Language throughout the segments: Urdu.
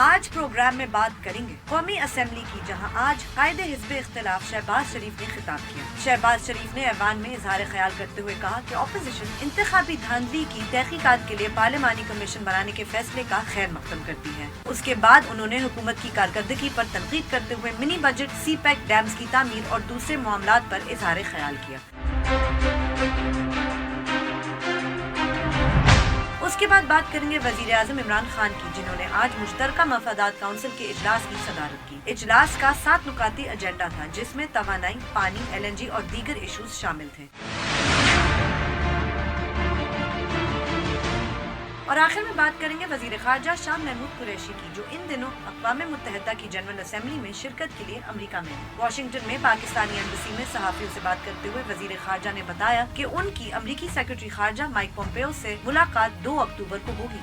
آج پروگرام میں بات کریں گے قومی اسمبلی کی، جہاں آج قائد حزب اختلاف شہباز شریف نے خطاب کیا۔ شہباز شریف نے ایوان میں اظہار خیال کرتے ہوئے کہا کہ اپوزیشن انتخابی دھاندلی کی تحقیقات کے لیے پارلیمانی کمیشن بنانے کے فیصلے کا خیر مقدم کرتی ہے۔ اس کے بعد انہوں نے حکومت کی کارکردگی پر تنقید کرتے ہوئے منی بجٹ، سی پیک، ڈیمز کی تعمیر اور دوسرے معاملات پر اظہار خیال کیا۔ اس کے بعد بات کریں گے وزیر اعظم عمران خان کی، جنہوں نے آج مشترکہ مفادات کونسل کے اجلاس کی صدارت کی۔ اجلاس کا 7 نکاتی ایجنڈا تھا، جس میں توانائی، پانی، LNG اور دیگر ایشوز شامل تھے۔ اور آخر میں بات کریں گے وزیر خارجہ شاہ محمود قریشی کی، جو ان دنوں اقوام متحدہ کی جنرل اسمبلی میں شرکت کے لیے امریکہ میں ہیں۔ واشنگٹن میں پاکستانی ایمبیسی میں صحافیوں سے بات کرتے ہوئے وزیر خارجہ نے بتایا کہ ان کی امریکی سیکرٹری خارجہ مائک پومپیو سے ملاقات 2 اکتوبر کو ہوگی۔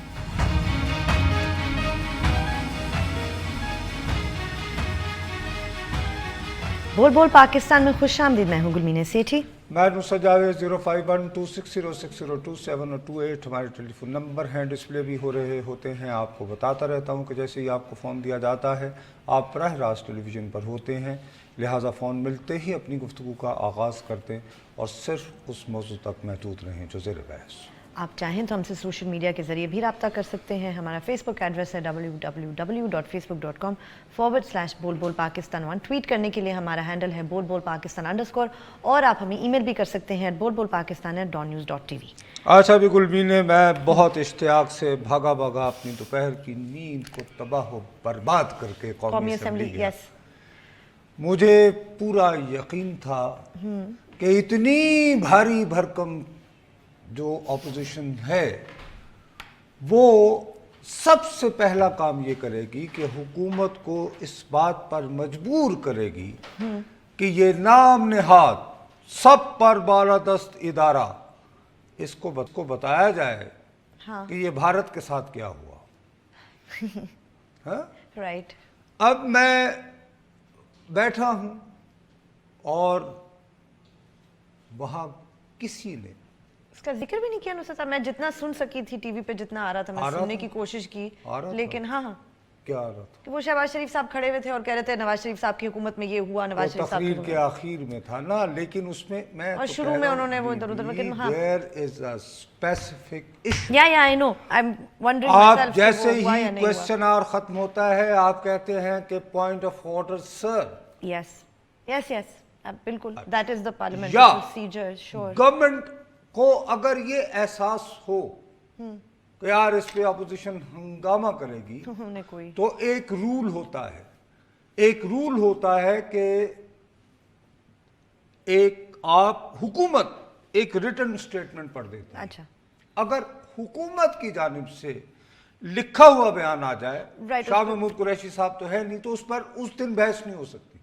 بول بول پاکستان میں خوش آمدید، میں ہوں گلمین سیٹھی۔ میں نصرت جاوید۔ 05126066027 اور 28 ہمارے ٹیلی فون نمبر ہیں، ڈسپلے بھی ہو رہے ہوتے ہیں۔ آپ کو بتاتا رہتا ہوں کہ جیسے ہی آپ کو فون دیا جاتا ہے آپ براہ راست ٹیلی ویژن پر ہوتے ہیں، لہٰذا فون ملتے ہی اپنی گفتگو کا آغاز کرتے اور صرف اس موضوع تک محدود رہیں جو زیر بحث۔ آپ چاہیں تو ہم سے سوشل میڈیا کے ذریعے بھی رابطہ کر سکتے ہیں۔ ہمارا فیس بک ایڈریس ہے www.facebook.com/bolbolpakistan1۔ ٹویٹ کرنے کے لیے ہمارا ہینڈل ہے bolbolpakistan_، اور آپ ہمیں ای میل بھی کر سکتے ہیں bolbolpakistan@dawnnews.tv۔ اچھا بھی گلبین، میں بہت اشتیاق سے بھاگا بھاگا اپنی دوپہر کی نیند کو تباہ و برباد کر کے قومی اسمبلی گیا۔ مجھے پورا یقین تھا کہ اتنی بھاری بھرکم جو اپوزیشن ہے وہ سب سے پہلا کام یہ کرے گی کہ حکومت کو اس بات پر مجبور کرے گی کہ یہ نام نہاد سب پر بالادست ادارہ اس کو بتایا جائے کہ یہ بھارت کے ساتھ کیا ہوا۔ رائٹ۔ اب میں بیٹھا ہوں اور وہاں کسی نے اس کا ذکر بھی نہیں کیا نصرت صاحب۔ میں جتنا سن سکی تھی ٹی وی پہ جتنا آ رہا تھا میں سننے کی کوشش کی، لیکن ہاں کیا آ رہا تھا کہ وہ شہباز شریف صاحب کھڑے ہوئے تھے اور کہہ رہے تھے نواز شریف صاحب کی حکومت میں یہ ہوا، نواز شریف صاحب تقریر کے آخیر میں تھا نا، لیکن اس میں میں اور شروع میں انہوں نے وہ ادھر ادھر there is a specific issue۔ I know I'm wondering آپ myself جیسے ہی کوشچن آور ختم ہوتا ہے آپ کہتے ہیں کہ پوائنٹ آف آرڈر سر۔ یس بالکل، that is the parliamentary procedure. شور گورنمنٹ کو اگر یہ احساس ہو کہ یار اس پہ اپوزیشن ہنگامہ کرے گی تو ایک رول ہوتا ہے کہ ایک آپ حکومت ایک ریٹن سٹیٹمنٹ پڑھ دیتے ہیں۔ اچھا، اگر حکومت کی جانب سے لکھا ہوا بیان آ جائے، شاہ محمود قریشی صاحب تو ہے نہیں، تو اس پر اس دن بحث نہیں ہو سکتی۔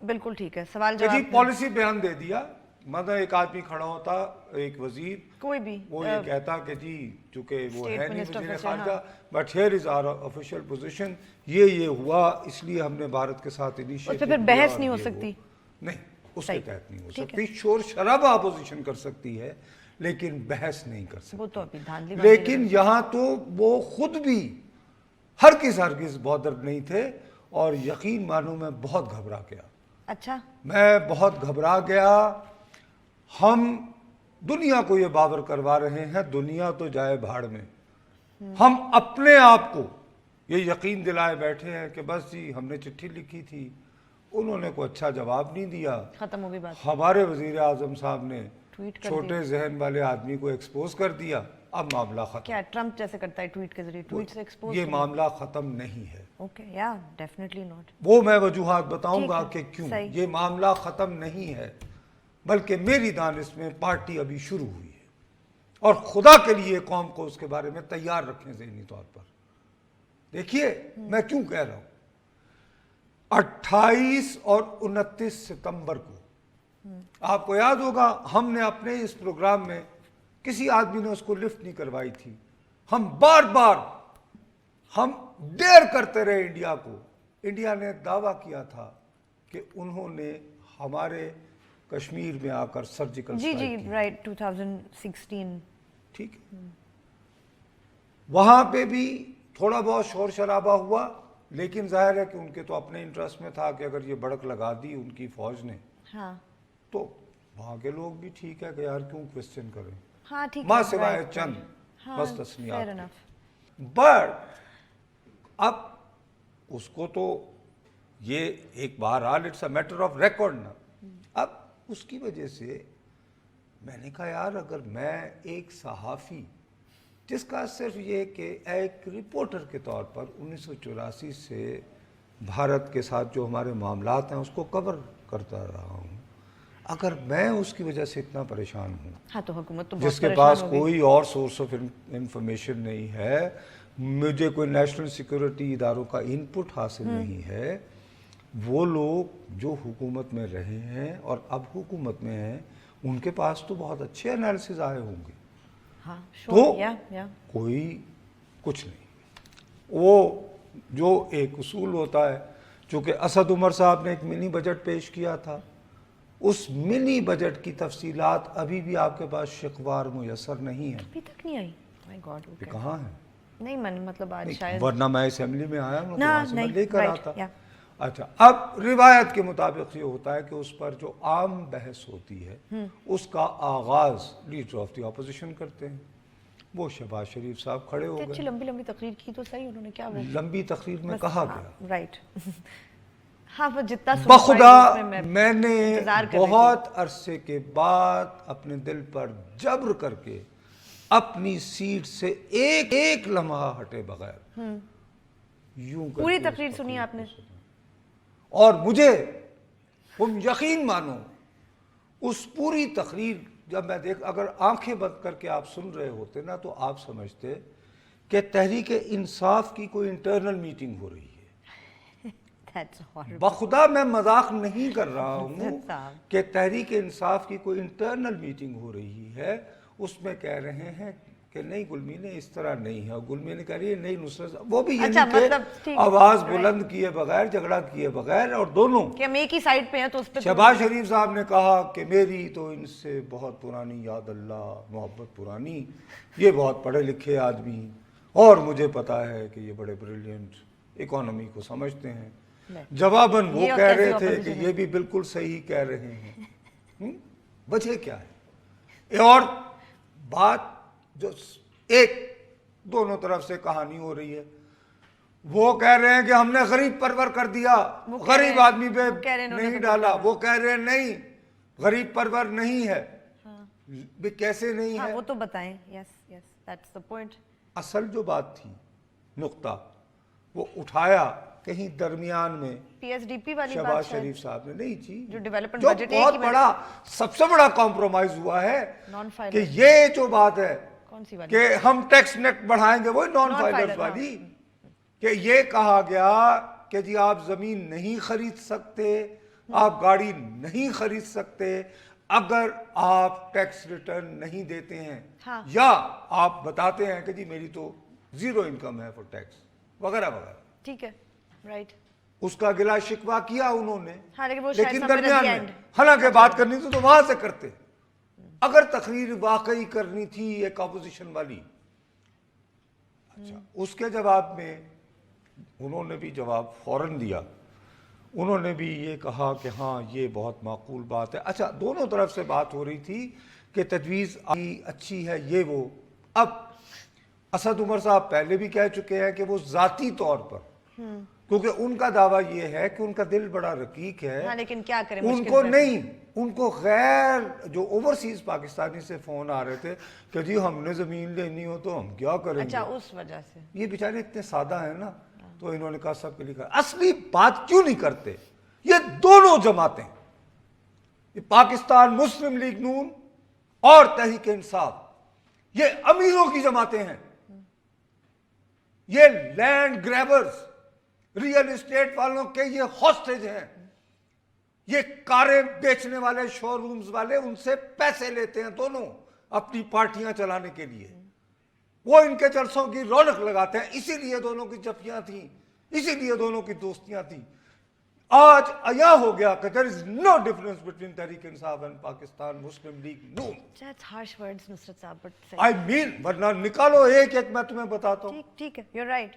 بالکل ٹھیک ہے، سوال جی جواب پالیسی بیان دے دیا، مطلب ایک آدمی کھڑا ہوتا، ایک وزیر کوئی بھی، وہ یہ کہتا کہ جی چونکہ وہ ہے نہیں وزیر خارجہ، but here is our official position, یہ ہوا، اس لیے ہم نے بھارت کے ساتھ انیشیٹو پھر بحث نہیں ہو سکتی۔ نہیں، اس کے تحت نہیں ہو سکتی۔ شور شرابہ اپوزیشن کر سکتی ہے لیکن بحث نہیں کر سکتی۔ لیکن یہاں تو وہ خود بھی ہرگز بودر نہیں تھے، اور یقین مانو میں بہت گھبرا گیا۔ اچھا، میں بہت گھبرا گیا۔ ہم دنیا کو یہ باور کروا رہے ہیں دنیا تو جائے بھاڑ میں، ہم اپنے آپ کو یہ یقین دلائے بیٹھے ہیں کہ بس جی ہم نے چٹھی لکھی تھی، انہوں نے کوئی اچھا جواب نہیں دیا، ختم ہو گئی بات۔ ہمارے وزیر اعظم صاحب نے چھوٹے ذہن والے آدمی کو ایکسپوز کر دیا، اب معاملہ ختم۔ کیا ٹرمپ جیسے کرتا ہے ٹویٹ کے ذریعے ٹویٹ سے ایکسپوز؟ یہ معاملہ ختم نہیں ہے۔ اوکے، یا ڈیفینیٹلی ناٹ۔ وہ میں وجوہات بتاؤں گا کہ کیوں یہ معاملہ ختم نہیں ہے، بلکہ میری دانش میں پارٹی ابھی شروع ہوئی ہے، اور خدا کے لیے قوم کو اس کے بارے میں تیار رکھیں ذہنی طور پر۔ دیکھیے میں کیوں کہہ رہا ہوں، 28 اور 29 ستمبر کو آپ کو یاد ہوگا ہم نے اپنے اس پروگرام میں کسی آدمی نے اس کو لفٹ نہیں کروائی تھی، ہم بار بار ہم ڈیر کرتے رہے انڈیا کو۔ انڈیا نے دعویٰ کیا تھا کہ انہوں نے ہمارے کشمیر میں آ کر سرجیکل اسٹرائیک کی۔ جی رائٹ، 2016 ٹھیک ہے، وہاں پہ بھی تھوڑا بہت شور شرابہ ہوا، لیکن ظاہر ہے کہ ان کے تو اپنے انٹرسٹ میں تھا کہ اگر یہ بڑک لگا دی ان کی فوج نے تو وہاں کے لوگ بھی ٹھیک ہے کہ یار کیوں کوسچن کریں، ماں سوائے چند بس تسمیات۔ بٹ اب اس کو تو یہ ایک بہرحال it's a matter of record نا، اب اس کی وجہ سے میں نے کہا یار اگر میں ایک صحافی جس کا صرف یہ کہ ایک رپورٹر کے طور پر 1984 سے بھارت کے ساتھ جو ہمارے معاملات ہیں اس کو کور کرتا رہا ہوں، اگر میں اس کی وجہ سے اتنا پریشان ہوں تو حکومت تو جس کے پاس کوئی اور سورس آف انفارمیشن نہیں ہے، مجھے کوئی نیشنل سیکورٹی اداروں کا ان پٹ حاصل نہیں ہے، وہ لوگ جو حکومت میں رہے ہیں اور اب حکومت میں ہیں ان کے پاس تو بہت اچھے انالیسز آئے ہوں گے، تو کوئی کچھ نہیں۔ وہ جو ایک اصول ہوتا ہے، چونکہ اسد عمر صاحب نے ایک منی بجٹ پیش کیا تھا، اس منی بجٹ کی تفصیلات ابھی بھی آپ کے پاس شکوار میسر نہیں ہیں، ابھی تک نہیں آئی، مائی گاڈ کہاں ہیں؟ نہیں مطلب آج شاید ورنہ میں اسمبلی میں آیا ہوں تو وہاں سے میں لے کر آتا۔ اچھا، اب روایت کے مطابق یہ ہوتا ہے کہ اس پر جو عام بحث ہوتی ہے اس کا آغاز لیڈر آف دی اپوزیشن کرتے ہیں، وہ شہباز شریف صاحب کھڑے ہو گئے۔ لمبی تقریر کی تو صحیح، انہوں نے کیا لمبی تقریر میں کہا گیا، رائٹ، ہاں جتنا بخدا میں نے بہت عرصے کے بعد اپنے دل پر جبر کر کے اپنی سیٹ سے ایک لمحہ ہٹے بغیر یوں پوری تقریر سنی آپ نے، اور مجھے تم یقین مانو اس پوری تقریر جب میں اگر آنکھیں بند کر کے آپ سن رہے ہوتے نا تو آپ سمجھتے کہ تحریک انصاف کی کوئی انٹرنل میٹنگ ہو رہی ہے۔ بخدا میں مذاق نہیں کر رہا ہوں کہ تحریک انصاف کی کوئی انٹرنل میٹنگ ہو رہی ہے، اس میں کہہ رہے ہیں کہ نہیں گلمی نے اس طرح نہیں ہے، گلمی نے کہہ رہی ہے نہیں نصرت، وہ بھی یہ نہیں کہ آواز بلند کیے بغیر، جھگڑا کیے بغیر، اور دونوں کہ ہم ایک ہی سائیڈ پہ ہیں تو اس پہ شہباز شریف صاحب نے کہا کہ میری تو ان سے بہت پرانی یاد اللہ محبت پرانی، یہ بہت پڑھے لکھے آدمی اور مجھے پتا ہے کہ یہ بڑے بریلینٹ اکانومی کو سمجھتے ہیں۔ جواباً وہ کہہ رہے تھے کہ یہ بھی بالکل صحیح کہہ رہے ہیں، وجہ کیا ہے؟ اور بات جو ایک دونوں طرف سے کہانی ہو رہی ہے، وہ کہہ رہے ہیں کہ ہم نے غریب پرور کر دیا، غریب آدمی پہ نہیں ڈالا، وہ کہہ رہے ہیں نہیں غریب پرور نہیں ہے، کیسے نہیں ہے وہ تو بتائیں۔ یس یس دیٹس دی پوائنٹ۔ اصل جو بات تھی نقطہ وہ اٹھایا کہیں درمیان میں پی ایس ڈی پی والی بات شہباز شریف صاحب نے، نہیں جی جو ڈیولپمنٹ جو بجٹ بہت بڑا سب سے بڑا کمپرومائز ہوا ہے کہ یہ جو بات ہے کہ ہم ٹیکس نیٹ بڑھائیں گے، وہ نان فائلرز والی، کہ یہ کہا گیا کہ جی آپ زمین نہیں خرید سکتے، آپ گاڑی نہیں خرید سکتے اگر آپ ٹیکس ریٹرن نہیں دیتے ہیں، یا آپ بتاتے ہیں کہ جی میری تو زیرو انکم ہے فور ٹیکس وغیرہ وغیرہ، ٹھیک ہے رائٹ، اس کا گلا شکوہ کیا انہوں نے، لیکن درمیان میں حالانکہ بات کرنی تو وہاں سے کرتے، اگر تقریر واقعی کرنی تھی ایک اپوزیشن والی۔ اچھا، اس کے جواب میں انہوں نے بھی جواب فوراً دیا، انہوں نے بھی یہ کہا کہ ہاں یہ بہت معقول بات ہے۔ اچھا، دونوں طرف سے بات ہو رہی تھی کہ تجویز اچھی ہے یہ وہ۔ اب اسد عمر صاحب پہلے بھی کہہ چکے ہیں کہ وہ ذاتی طور پر، کیونکہ ان کا دعویٰ یہ ہے کہ ان کا دل بڑا رقیق ہے، لیکن کیا کریں ان کو نہیں، ان کو غیر جو اوورسیز پاکستانی سے فون آ رہے تھے کہ جی ہم نے زمین لینی ہو تو ہم کیا کریں گے۔ اچھا، اس وجہ سے یہ بیچارے اتنے سادہ ہیں نا، تو انہوں نے کہا سب کے لیے کہا اصلی بات کیوں نہیں کرتے یہ دونوں جماعتیں، یہ پاکستان مسلم لیگ نون اور تحریک انصاف، یہ امیروں کی جماعتیں ہیں، یہ لینڈ گریبرز، ریئل اسٹیٹ والوں کے یہ ہاسٹیج ہیں، یہ کاریں بیچنے والے، شو رومز والے ان سے پیسے لیتے ہیں دونوں اپنی پارٹیاں چلانے کے لیے، وہ ان کے جلسوں کی رونق لگاتے ہیں، اسی لیے دونوں کی جفیاں تھیں، اسی لیے دونوں کی دوستیاں تھیں۔ آج عیاں ہو گیا کہ there is no difference between Tehreek Insaf and Pakistan Muslim League Noon. That's harsh words Nusrat Sahab, but I mean ورنہ نکالو ایک ایک میں تمہیں بتاتا ہوں۔ ٹھیک ہے، you're right،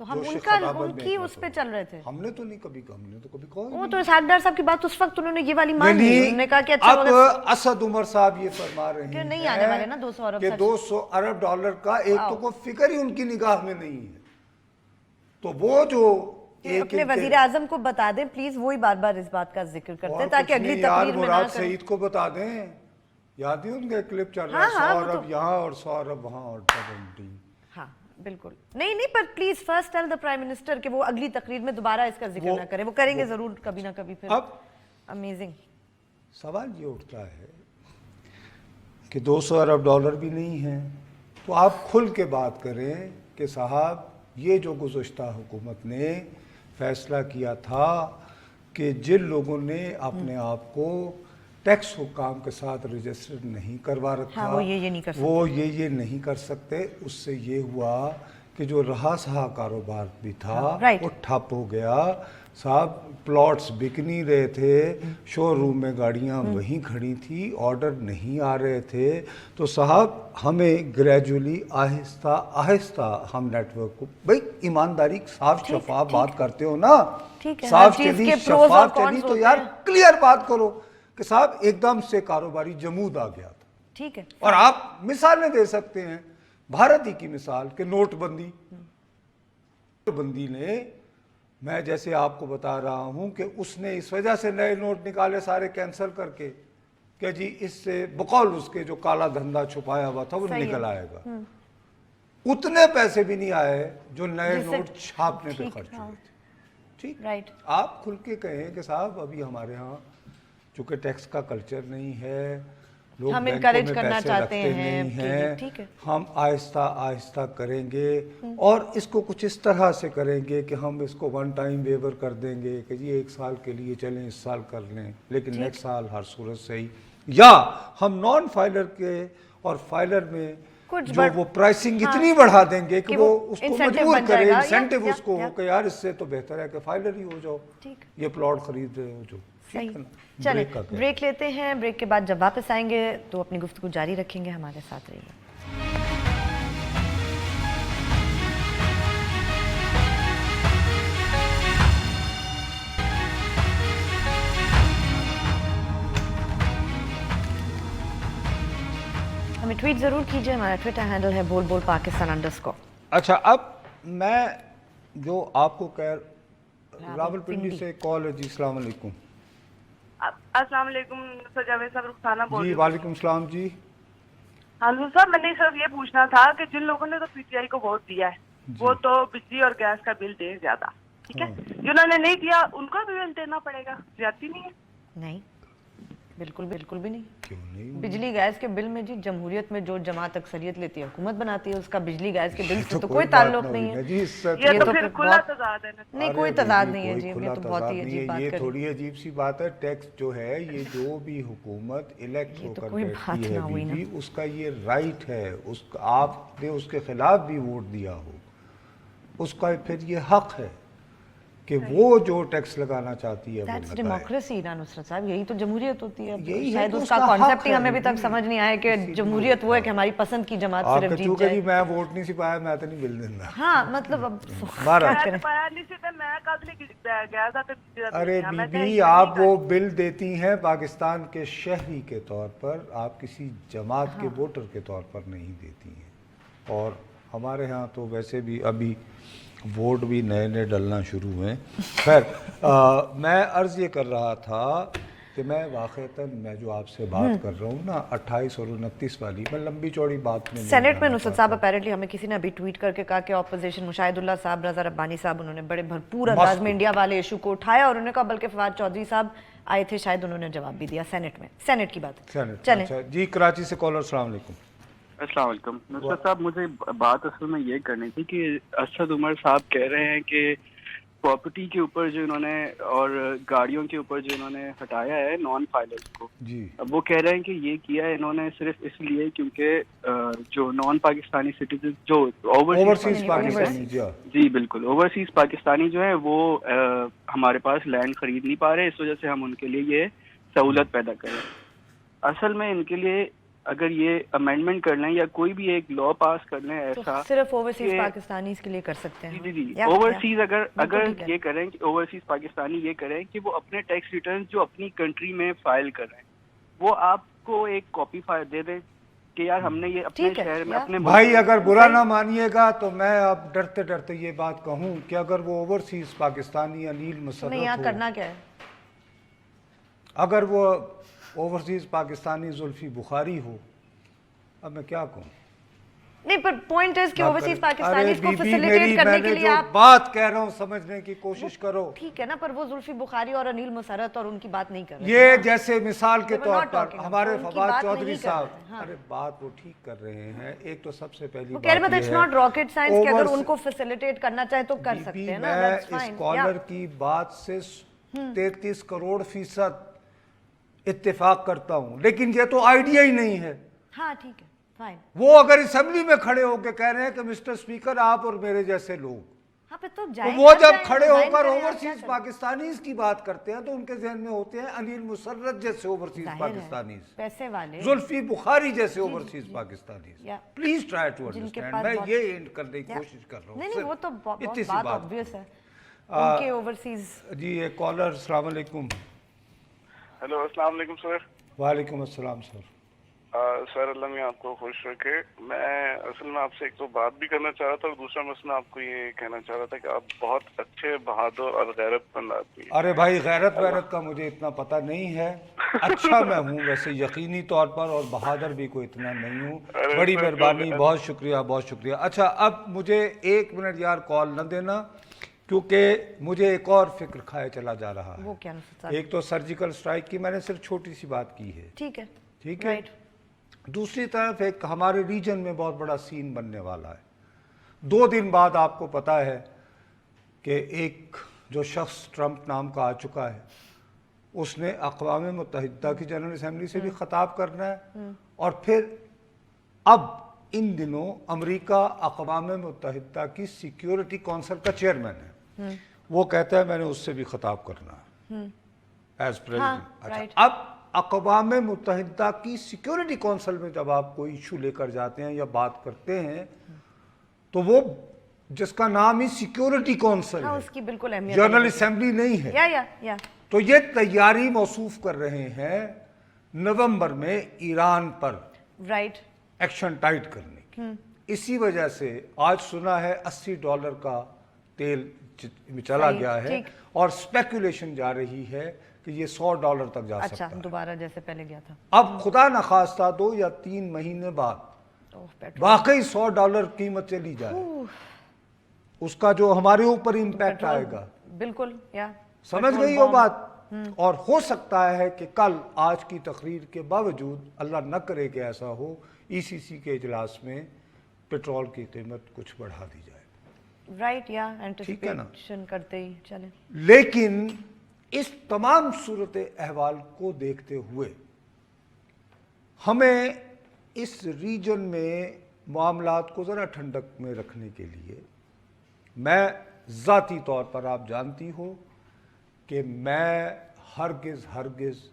تو ہم ان کی اس پہ چل رہے تھے. ہم نے تو کبھی کہا. وہ تو اسحاق ڈار صاحب کی بات اس وقت انہوں نے یہ والی مان لی, انہوں نے کہا کہ اچھا اب اسد عمر صاحب یہ فرما رہے ہیں کہ نہیں آنے والے نا 200 ارب, کہ 200 ارب ڈالر کا ایک تو کوئی فکر ہی ان کی نگاہ میں نہیں ہے. تو وہ جو اپنے وزیر اعظم کو بتا دیں پلیز, وہی بار بار اس بات کا ذکر کرتے ہیں تاکہ اگلی تقریر میں نہ مراد سعید کو بتا دیں, یاد ہی ان کا کلپ چل رہا ہے 100 ارب یہاں اور 100 ارب وہاں اور 70. ہاں بالکل نہیں پر please first tell the prime minister کہ وہ اگلی تقریر میں دوبارہ اس کا ذکر نہ کریں. وہ کریں گے ضرور کبھی نہ کبھی. پھر اب امیزنگ سوال یہ اٹھتا ہے کہ 200 ارب ڈالر بھی نہیں ہیں تو آپ کھل کے بات کریں کہ صاحب یہ جو گزشتہ حکومت نے فیصلہ کیا تھا کہ جن لوگوں نے اپنے آپ کو ٹیکس حکام کے ساتھ رجسٹر نہیں کروا رکھا, وہ یہ نہیں کر سکتے, اس سے یہ ہوا کہ جو رہا سہا کاروبار بھی تھا وہ ٹھپ ہو گیا. صاحب پلاٹس بک نہیں رہے تھے, شو روم میں گاڑیاں وہیں کھڑی تھی, آرڈر نہیں آ رہے تھے. تو صاحب ہمیں گریجولی آہستہ آہستہ ہم نیٹ ورک کو, بھائی ایمانداری صاف شفاف بات کرتے ہو نا, صاف چلی شفاف چلی تو یار کلیئر بات کرو کہ صاحب ایک دم سے کاروباری جمود آ گیا تھا. ٹھیک ہے. اور آپ مثالیں دے سکتے ہیں, بھارت ہی کی مثال کہ نوٹ بندی نے, میں جیسے آپ کو بتا رہا ہوں کہ اس نے اس وجہ سے نئے نوٹ نکالے سارے کینسل کر کے کہ جی اس سے بقول اس کے جو کالا دھندا چھپایا ہوا تھا وہ نکل آئے گا. اتنے پیسے بھی نہیں آئے جو نئے نوٹ چھاپنے پہ خرچ ہوئے تھے. ٹھیک, آپ کھل کے کہیں کہ صاحب ابھی ہمارے ہاں چونکہ ٹیکس کا کلچر نہیں ہے, لوگ ہم بینکوں انکریج میں کرنا پیسے چاہتے رکھتے ہیں, نہیں ہیں, ٹھیک ہے, ہم آہستہ آہستہ کریں گے اور اس کو کچھ اس طرح سے کریں گے کہ ہم اس کو ون ٹائم ویور کر دیں گے کہ جی 1 سال کے لیے چلیں, اس سال کر لیں, لیکن نیکسٹ سال ہر صورت سے ہی, یا ہم نان فائلر کے اور فائلر میں جو وہ پرائسنگ اتنی بڑھا دیں گے کہ وہ اس کو مجبور کرے, انسینٹیو اس کو ہو کہ یار اس سے تو بہتر ہے کہ فائلر ہی ہو جاؤ, یہ پلاٹ خرید رہے ہو جو. چلیں بریک لیتے ہیں, بریک کے بعد جب واپس آئیں گے تو اپنی گفتگو جاری رکھیں گے, ہمارے ساتھ رہیے. ہمیں ٹویٹ ضرور کیجئے, ہمارا ٹویٹر ہینڈل ہے بول بول پاکستان _ اچھا, اب میں جو آپ کو راول پنڈی سے کال ہے. جی السلام علیکم. السلام علیکم سر جاوید صاحب, رخسانہ بول رہی ہوں. جی وعلیکم السلام. جی ہاں صاحب, میں نے صرف یہ پوچھنا تھا کہ جن لوگوں نے تو پی ٹی آئی کو ووٹ دیا ہے وہ تو بجلی اور گیس کا بل دے زیادہ, ٹھیک ہے, جنہوں نے نہیں دیا ان کو بھی بل دینا پڑے گا, زیادتی نہیں ہے؟ نہیں, بالکل بھی نہیں. بجلی گیس کے بل میں جی جمہوریت میں جو جماعت اکثریت لیتی ہے حکومت بناتی ہے, اس کا بجلی گیس کے بل سے تو کوئی تعلق نہیں ہے. یہ تو پھر کھلا تضاد ہے. نہیں کوئی تضاد نہیں ہے جی, یہ تو بہت ہی عجیب بات یہ تھوڑی عجیب سی بات ہے. ٹیکس جو ہے یہ جو بھی حکومت الیکٹ ہو کر بیٹھتی ہے اس کا یہ رائٹ ہے, آپ نے اس کے خلاف بھی ووٹ دیا ہو, اس کا پھر یہ حق ہے کہ وہ جو ٹیکس لگانا چاہتی ہے وہ لگائے. ڈیموکریسی نا نصرت صاحب, یہی تو جمہوریت ہوتی ہے. شاید اس کا کانسیپٹ ہی ہمیں ابھی تک سمجھ نہیں آیا کہ جمہوریت وہ ہے کہ ہماری پسند کی جماعت صرف جیت جائے. میں ووٹ نہیں سی پایا, میں تو نہیں بل دینا. ہاں مطلب اب ارے بی بی, آپ وہ بل دیتی ہیں پاکستان کے شہری کے طور پر, آپ کسی جماعت کے ووٹر کے طور پر نہیں دیتی ہیں. اور ہمارے ہاں تو ویسے بھی ابھی ووٹ بھی نئے ڈلنا شروع ہوئے. خیر, میں عرض یہ کر رہا تھا کہ میں واقعتاً میں جو آپ سے بات کر رہا ہوں نا 28 اور 29 والی, میں لمبی چوڑی بات میں سینٹ میں نصرت صاحب اپیرنٹلی ہمیں کسی نے ابھی ٹویٹ کر کے کہا کہ اپوزیشن مشاہد اللہ صاحب, رضا ربانی صاحب, انہوں نے بڑے بھرپور انداز میں انڈیا والے ایشو کو اٹھایا, اور انہوں نے کہا بلکہ فواد چودھری صاحب آئے تھے, شاید انہوں نے جواب بھی دیا سینٹ میں. سینٹ کی بات چلیں. جی کراچی سے کالر, السلام علیکم. السلام علیکم. نصرت صاحب, مجھے بات اصل میں یہ کرنی تھی کہ اسد عمر صاحب کہہ رہے ہیں کہ پراپرٹی کے اوپر جو انہوں نے اور گاڑیوں کے اوپر جو انہوں نے ہٹایا ہے نان فائلرز کو, اب وہ کہہ رہے ہیں کہ یہ کیا ہے انہوں نے صرف اس لیے کیونکہ جو نان پاکستانی سٹیزن جو اوورسیز پاکستانی, جی بالکل, اوورسیز پاکستانی جو ہے وہ ہمارے پاس لینڈ خرید نہیں پا رہے, اس وجہ سے ہم ان کے لیے یہ سہولت پیدا کریں. اصل میں ان کے لیے اگر یہ امینڈمنٹ کر لیں یا کوئی بھی ایک لا پاس کر لیں ایسا صرف اوورسیز پاکستانیز کے لیے کر سکتے ہیں. جی اوورسیز اگر یہ کریں کہ اوورسیز پاکستانی یہ کریں کہ وہ اپنے ٹیکس ریٹرن جو اپنی کنٹری میں فائل کریں وہ آپ کو ایک کاپی فائل دے دیں کہ یار ہم نے یہ اپنے شہر میں اپنے بھائی اگر برا نہ مانیے گا تو میں اب ڈرتے ڈرتے یہ بات کہوں کہ اگر وہ اوورسیز پاکستانی انیل مسرت یہاں ہو، کرنا کیا ہے؟ اگر وہ اوورسیز پاکستانی زلفی بخاری ہو، اب میں کیا کہوں؟ نہیں پر پوائنٹ ہے کہ اوورسیز پاکستانیز کو ارے بی فیسیلیٹیٹ کرنے کے میں لیے جو آپ بات کہہ رہا ہوں سمجھنے کی کوشش کرو. ٹھیک ہے نا، پر وہ زلفی بخاری اور انیل مسرت اور ان کی بات نہیں کر رہے. یہ جیسے مثال کے They were طور not پر talking ہمارے about- ان کی فواد بات چودھری نہیں کر صاحب، رہے ہیں. ہاں. ارے بات وہ ٹھیک کر رہے ہیں. ایک تو سب سے پہلی وہ بات کہہ رہے ہیں یہ اٹس ہے ناٹ راکٹ سائنس کہ اگر ان کو فیسیلیٹیٹ کرنا چاہے تو کر سکتے ہیں نا. میں دیٹس فائن. اسکالر کی بات سے 33 کروڑ فیصد اتفاق کرتا ہوں، لیکن یہ تو آئیڈیا ہی نہیں ہے. ہاں ٹھیک ہے فائن. وہ اگر اسمبلی میں کھڑے ہو کے کہہ رہے ہیں کہ مسٹر اسپیکر آپ اور میرے جیسے لوگ، ہاں پہ تو تو جائیں وہ جب جائیں، کھڑے ہو ڈیزائن کر کریں، آپ کیا اوورسیز کریں؟ پاکستانیز کی بات کرتے ہیں تو ان کے ذہن میں ہوتے ہیں انیل مسرت جیسے اوورسیز ظاہر ہے، پاکستانیز، پیسے والے زلفی بخاری جیسے اوورسیز پاکستانیز. یا پلیز ٹرائی ٹو جن کے انڈرسٹینڈ. پاس میں بہت- یہ اینڈ کرنے کی کوشش کر رہا ہوں. نہیں وہ تو اتنی سی بات بات. آبویس ہے ان کے اوورسیز. جی ایک کالر. السلام علیکم. ہیلو السلام علیکم سر. وعلیکم السلام سر. سر اللہ میں آپ کو خوش رکھے. میں اصل میں آپ سے ایک تو بات بھی کرنا چاہ رہا تھا اور دوسرا مسئلہ آپ کو یہ کہنا چاہ رہا تھا کہ آپ بہت اچھے بہادر اور غیرت مند آدمی ہیں. ارے بھائی غیرت ویرت کا مجھے اتنا پتہ نہیں ہے. اچھا میں ہوں ویسے یقینی طور پر، اور بہادر بھی کوئی اتنا نہیں ہوں. بڑی مہربانی، بہت شکریہ بہت شکریہ. اچھا اب مجھے 1 منٹ یار کال نہ دینا کیونکہ مجھے ایک اور فکر کھائے چلا جا رہا ہے. وہ کیا نفسات؟ ایک تو سرجیکل اسٹرائک کی میں نے صرف چھوٹی سی بات کی ہے، ٹھیک ہے ٹھیک ہے. دوسری طرف ایک ہمارے ریجن میں بہت بڑا سین بننے والا ہے. 2 دن بعد آپ کو پتا ہے کہ ایک جو شخص ٹرمپ نام کا آ چکا ہے اس نے اقوام متحدہ کی جنرل اسمبلی سے بھی خطاب کرنا ہے، اور پھر اب ان دنوں امریکہ اقوام متحدہ کی سیکیورٹی کونسل کا چیئرمین ہے. وہ کہتا ہے میں نے اس سے بھی خطاب کرنا ہے ایز پریزیڈنٹ. اچھا اب اقوام متحدہ کی سیکیورٹی کونسل میں جب آپ کوئی ایشو لے کر جاتے ہیں یا بات کرتے ہیں تو وہ جس کا نام ہی سیکیورٹی کونسل ہاں ہے، اس کی بالکل اہمیت جنرل اسمبلی نہیں ہے. یا تو یہ تیاری موصوف کر رہے ہیں نومبر میں ایران پر رائٹ ایکشن ٹائٹ کرنے کی. اسی وجہ سے آج سنا ہے $80 کا تیل چلا گیا ہے اور سپیکولیشن جا رہی ہے کہ یہ $100 تک جا سکتا اچھا ہے. دوبارہ جیسے پہلے گیا تھا. اب خدا نخواستہ 2 یا 3 مہینے بعد واقعی $100 قیمت چلی جائے، اس کا جو ہمارے اوپر امپیکٹ آئے گا. بالکل یا سمجھ گئی وہ بات. اور ہو سکتا ہے کہ کل آج کی تقریر کے باوجود، اللہ نہ کرے کہ ایسا ہو، ECC کے اجلاس میں پٹرول کی قیمت کچھ بڑھا دی جائے. رائٹ یا اینٹیسپیشن کرتے ہی چلیں. لیکن اس تمام صورت احوال کو دیکھتے ہوئے ہمیں اس ریجن میں معاملات کو ذرا ٹھنڈک میں رکھنے کے لیے، میں ذاتی طور پر آپ جانتی ہو کہ میں ہرگز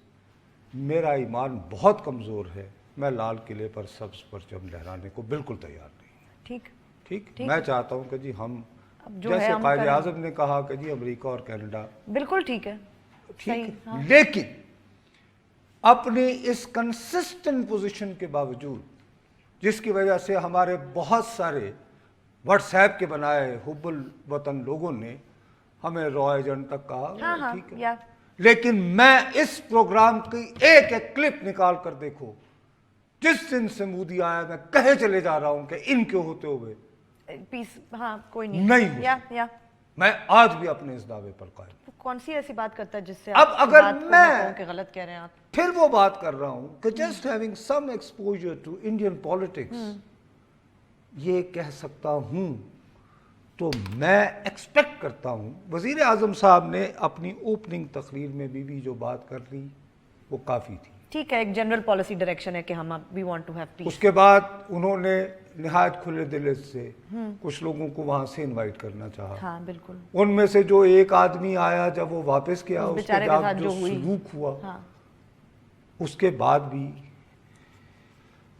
میرا ایمان بہت کمزور ہے، میں لال قلعے پر سبز پرچم لہرانے کو بالکل تیار نہیں. ٹھیک میں چاہتا ہوں کہ جی ہم جیسے قائد اعظم نے کہا کہ جی امریکہ اور کینیڈا بالکل ٹھیک ہے، لیکن اپنی اس کنسسٹنٹ پوزیشن کے باوجود، جس کی وجہ سے ہمارے بہت سارے واٹس ایپ کے بنائے حب الوطن لوگوں نے ہمیں رو ایجنٹ تک کہا، ٹھیک ہے، لیکن میں اس پروگرام کی ایک کلپ نکال کر دیکھو، جس دن سے مودی آیا میں کہے چلے جا رہا ہوں کہ ان کے ہوتے ہوئے پیس کوئی نہیں یا میں آج بھی اپنے اس دعوے پر قائم. کون سی ایسی بات کرتا ہے جس سے اب اگر میں غلط کہہ رہے ہیں آپ؟ پھر وہ بات کر رہا ہوں کہ just having some exposure to Indian politics یہ کہہ سکتا ہوں، تو میں ایکسپیکٹ کرتا ہوں. وزیر اعظم صاحب نے اپنی اوپننگ تقریر میں بھی جو بات کر لی وہ کافی تھی. ٹھیک ہے، ایک جنرل پالیسی ڈائریکشن ہے کہ ہم we want to have peace. اس کے بعد انہوں نے نہایت کھلے دل سے کچھ لوگوں کو وہاں سے انوائٹ کرنا چاہا. ہاں بالکل. ان میں سے جو ایک آدمی آیا جب وہ واپس گیا، اس کے ساتھ جو سلوک ہوا، اس کے بعد بھی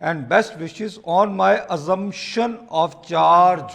and best wishes on my assumption of charge।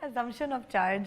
assumption of charge।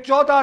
14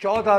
14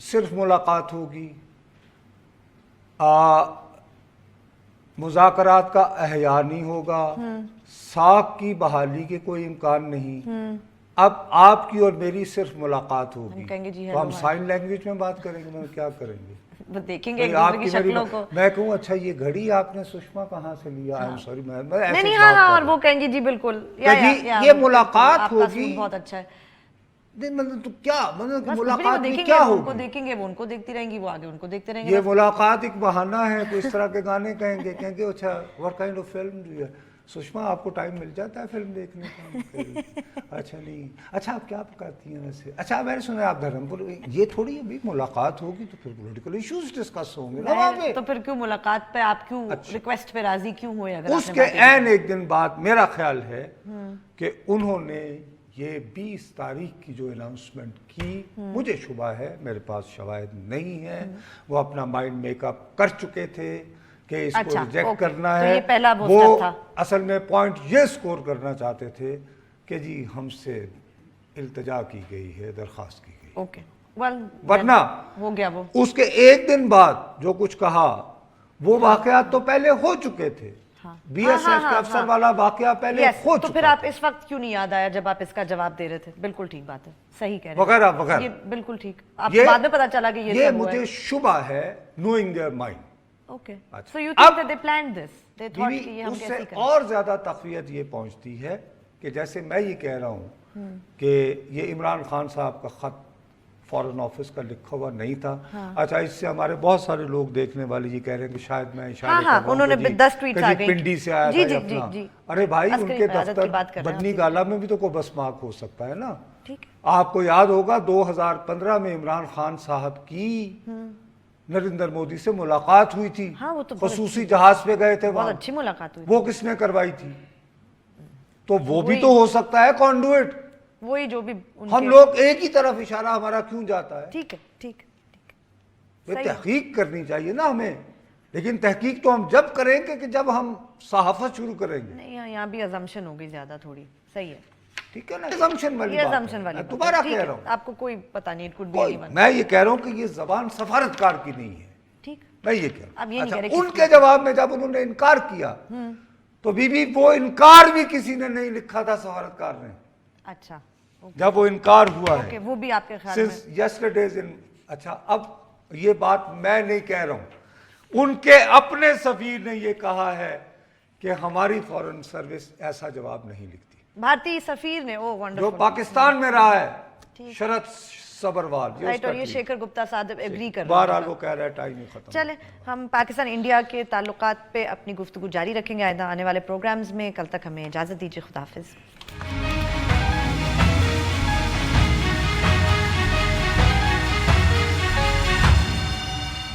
صرف ملاقات ہوگی, مذاکرات کا احیا نہیں ہوگا, ساکھ کی بحالی کے کوئی امکان نہیں. اب آپ کی اور میری صرف ملاقات ہوگی تو ہم سائن لینگویج میں بات کریں گے, کیا کریں گے, وہ دیکھیں گے ایک دوسرے کی شکلوں کو. میں کہوں اچھا یہ گھڑی آپ نے سشما کہاں سے لیا, آئی ایم سوری, نہیں ہاں, اور وہ کہیں گے جی بالکل یہ ملاقات ہوگی. بہت اچھا ہے. مطلب تو کیا, مطلب ملاقات میں کیا ہوگی, ان کو دیکھیں گے, وہ ان کو دیکھتی رہیں گی, وہ آگے ان کو دیکھتے رہیں گے. یہ ملاقات ایک بہانہ ہے, کوئی اس طرح کے گانے کہیں گے اچھا what kind of film do you have, Sushma آپ کو ٹائم مل جاتا ہے فلم دیکھنے کا؟ اچھا نہیں, اچھا آپ کیا پکاتی ہیں ویسے, اچھا میں نے سنا آپ دھرم پور, یہ تھوڑی ابھی ملاقات ہوگی تو پھر پولیٹیکل ایشوز ڈسکس ہوں گے نا وہاں پہ. تو پھر کیوں ملاقات پہ آپ کیوں ریکویسٹ پہ راضی کیوں ہوئے؟ اگر اس کے عین ایک دن بعد میرا خیال ہے کہ انہوں نے یہ 20 تاریخ کی جو اناؤنسمنٹ کی, مجھے شبہ ہے, میرے پاس شواہد نہیں ہے, وہ اپنا مائنڈ میک اپ کر چکے تھے کہ اس کو ریجیکٹ کرنا ہے. وہ اصل میں پوائنٹ یہ سکور کرنا چاہتے تھے کہ جی ہم سے التجا کی گئی ہے, درخواست کی گئی, ورنہ ہو گیا. وہ اس کے ایک دن بعد جو کچھ کہا وہ واقعات تو پہلے ہو چکے تھے, بی ایس ایف کے افسر والا واقعہ پہلے ہو چکا. تو پھر آپ اس وقت کیوں نہیں یاد آیا جب آپ اس کا جواب دے رہے تھے؟ بالکل ٹھیک بات ہے, صحیح کہہ رہے ہیں, وغیرہ وغیرہ, یہ بالکل ٹھیک. آپ کو بعد میں پتا چلا کہ یہ مجھے شبہ ہے, knowing their mind. Okay. So you think that they planned this? They thought کہ یہ ہم اس کیسے سے کریں. اور زیادہ تقویت یہ پہنچتی ہے کہ جیسے میں یہ کہہ رہا ہوں کہ یہ عمران خان صاحب کا خط فارن آفس کا لکھا ہوا نہیں تھا. اچھا اس سے ہمارے بہت سارے لوگ دیکھنے والے یہ کہہ رہے ہیں کہ شاید میں اشارے کر رہا ہوں, انہوں نے 10 ٹویٹس آ گئی پنڈی سے آیا تھا اپنا. ارے بھائی ان کے دفتر بدنی گالا میں بھی تو کوئی بسماک ہو سکتا ہے نا. آپ کو یاد ہوگا 2015 میں عمران خان صاحب کی نریندر مودی سے ملاقات ہوئی تھی, خصوصی جہاز پہ گئے تھے, بہت اچھی ملاقات ہوئی. وہ کس نے کروائی تھی؟ تو وہ بھی تو ہو سکتا ہے کانڈویٹ. وہی جو بھی ہم لوگ ایک ہی طرف اشارہ ہمارا کیوں جاتا ہے؟ ٹھیک ہے, ٹھیک ہے, تحقیق کرنی چاہیے نا ہمیں, لیکن تحقیق تو ہم جب کریں گے کہ جب ہم صحافت شروع کریں گے. نہیں یہاں بھی ازمپشن ہو گئی زیادہ تھوڑی, صحیح ہے, ٹھیک ہے نا, ازمپشن والی بات, دوبارہ کہہ رہا ہوں, آپ کو کوئی پتہ نہیں, could be anyone. میں یہ کہہ رہا ہوں کہ یہ زبان سفارتکار کی نہیں ہے. ٹھیک, میں یہ کہہ رہا ہوں. اچھا ان کے جواب میں جب انہوں نے انکار کیا تو وہ انکار بھی کسی نے نہیں لکھا تھا سفارتکار نے. اچھا, جب وہ انکار ہوا ہے وہ بھی آپ کے خیال میں یسٹرڈیز. اچھا اب یہ بات میں نہیں کہہ رہا ہوں, ان کے اپنے سفیر نے یہ کہا ہے کہ ہماری فارن سروس ایسا جواب نہیں لکھتی. بھارتی سفیر نے, جو پاکستان میں رہا ہے, شرط صبروال, اور یہ شیکھر گپتا صاحب ایگری کر رہے ہیں. بہرحال وہ کہہ رہا ہے ٹائم ہی ختم. چلیں ہم پاکستان انڈیا کے تعلقات پہ اپنی گفتگو جاری رکھیں گے آئندہ آنے والے پروگرامز میں. کل تک ہمیں اجازت دیجیے, خدا حافظ.